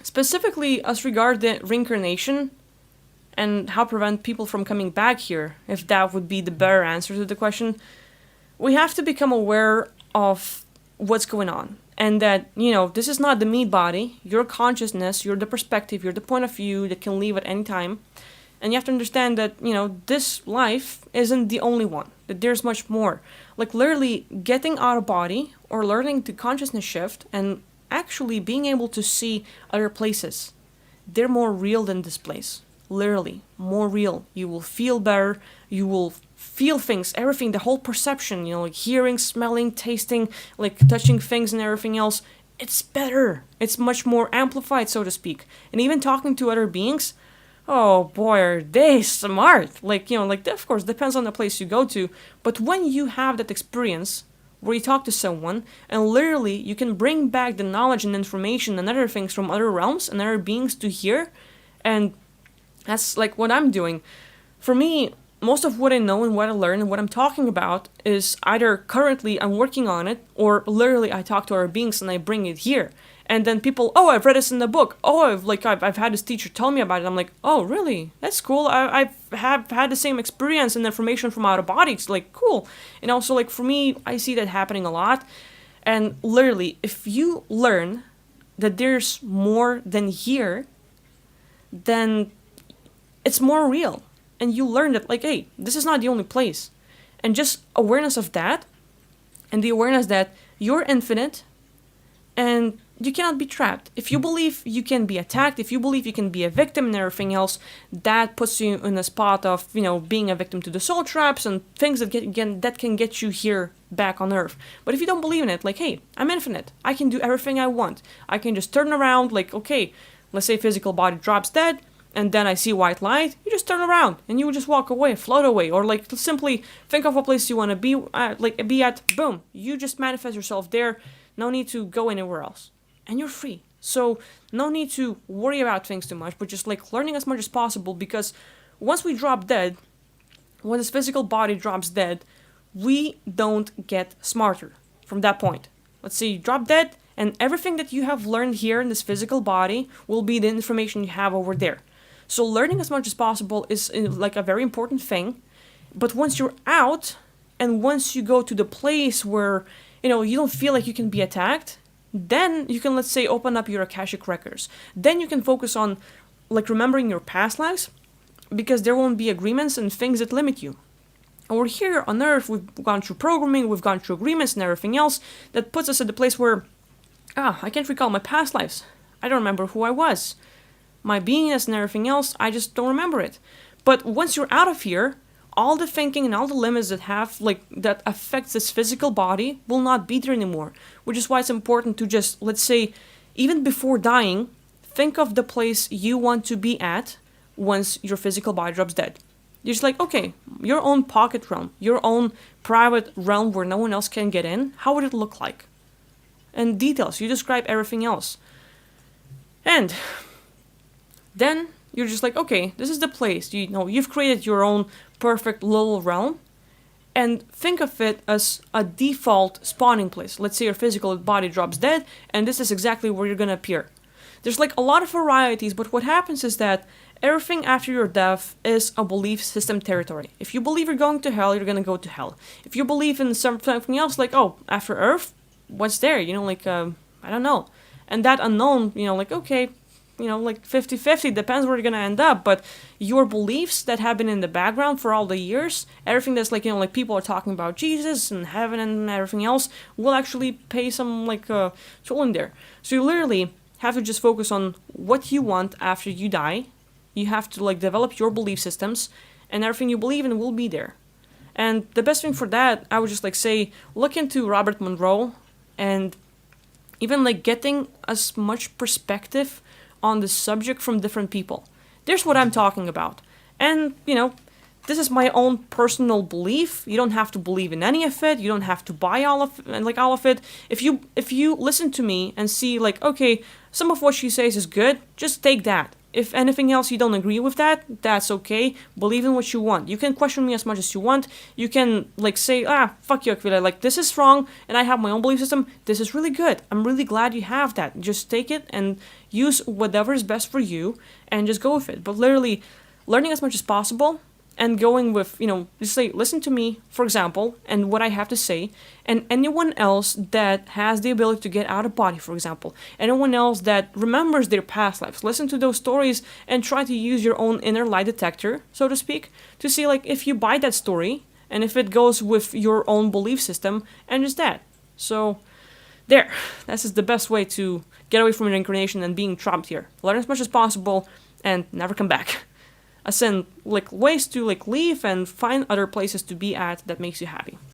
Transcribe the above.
Specifically as regard the reincarnation and how prevent people from coming back here, if that would be the better answer to the question, we have to become aware of what's going on. And that, this is not the meat body, your consciousness, you're the perspective, you're the point of view that can leave at any time. And you have to understand that, this life isn't the only one, that there's much more. Like literally getting out of body or learning to consciousness shift and actually being able to see other places. They're more real than this place. Literally, more real. You will feel better, you will feel things, everything, the whole perception, like hearing, smelling, tasting, like touching things and everything else. It's better. It's much more amplified, so to speak. And even talking to other beings, oh boy, are they smart. Like, of course, depends on the place you go to. But when you have that experience where you talk to someone and literally you can bring back the knowledge and information and other things from other realms and other beings to here, and that's like what I'm doing. For me, most of what I know and what I learn and what I'm talking about is either currently I'm working on it or literally I talk to other beings and I bring it here. And then people, oh, I've read this in the book. Oh, I've had this teacher tell me about it. I'm like, oh, really? That's cool. I've had the same experience and information from out of body. It's like, cool. And also, like, for me, I see that happening a lot. And literally, if you learn that there's more than here, then it's more real. And you learn that, like, hey, this is not the only place. And just awareness of that, and the awareness that you're infinite, and you cannot be trapped. If you believe you can be attacked, if you believe you can be a victim and everything else, that puts you in a spot of, being a victim to the soul traps and things that can get you here back on Earth. But if you don't believe in it, like, hey, I'm infinite. I can do everything I want. I can just turn around, like, okay, let's say physical body drops dead, and then I see white light, you just turn around and you just walk away, float away, or like simply think of a place you want to be at, boom, you just manifest yourself there, no need to go anywhere else, and you're free. So no need to worry about things too much, but just like learning as much as possible, because once we drop dead, when this physical body drops dead, we don't get smarter from that point. Let's say you drop dead, and everything that you have learned here in this physical body will be the information you have over there. So learning as much as possible is like a very important thing. But once you're out, and once you go to the place where, you don't feel like you can be attacked, then you can, let's say, open up your Akashic records. Then you can focus on, like, remembering your past lives, because there won't be agreements and things that limit you. Over here on Earth, we've gone through programming, we've gone through agreements and everything else that puts us at the place where, I can't recall my past lives. I don't remember who I was. My beingness and everything else, I just don't remember it. But once you're out of here, all the thinking and all the limits that affects this physical body will not be there anymore. Which is why it's important to just, let's say, even before dying, think of the place you want to be at once your physical body drops dead. You're just like, okay, your own pocket realm, your own private realm where no one else can get in, how would it look like? And details, you describe everything else. And then you're just like, okay, this is the place. You've created your own perfect little realm, and think of it as a default spawning place. Let's say your physical body drops dead, and this is exactly where you're gonna appear. There's like a lot of varieties, but what happens is that everything after your death is a belief system territory. If you believe you're going to hell, you're gonna go to hell. If you believe in something else, like, oh, after Earth, what's there? I don't know. And that unknown, okay, like 50-50, depends where you're gonna end up, but your beliefs that have been in the background for all the years, everything that's like people are talking about Jesus and heaven and everything else, will actually pay some toll in there. So you literally have to just focus on what you want after you die. You have to develop your belief systems, and everything you believe in will be there. And the best thing for that, I would just say, look into Robert Monroe, and even getting as much perspective on the subject from different people. There's what I'm talking about. And, this is my own personal belief. You don't have to believe in any of it. You don't have to buy all of it. If you listen to me and see okay, some of what she says is good, just take that. If anything else you don't agree with that, that's okay. Believe in what you want. You can question me as much as you want. You can like say, fuck you, Aquila. Like, this is wrong, and I have my own belief system. This is really good. I'm really glad you have that. Just take it and use whatever is best for you, and just go with it. But literally, learning as much as possible and going with, just say, listen to me, for example, and what I have to say, and anyone else that has the ability to get out of body, for example, anyone else that remembers their past lives, listen to those stories and try to use your own inner lie detector, so to speak, to see, like, if you buy that story and if it goes with your own belief system, and just that. So, there. This is the best way to get away from reincarnation and being trapped here. Learn as much as possible and never come back. As in, like, ways to, like, leave and find other places to be at that makes you happy.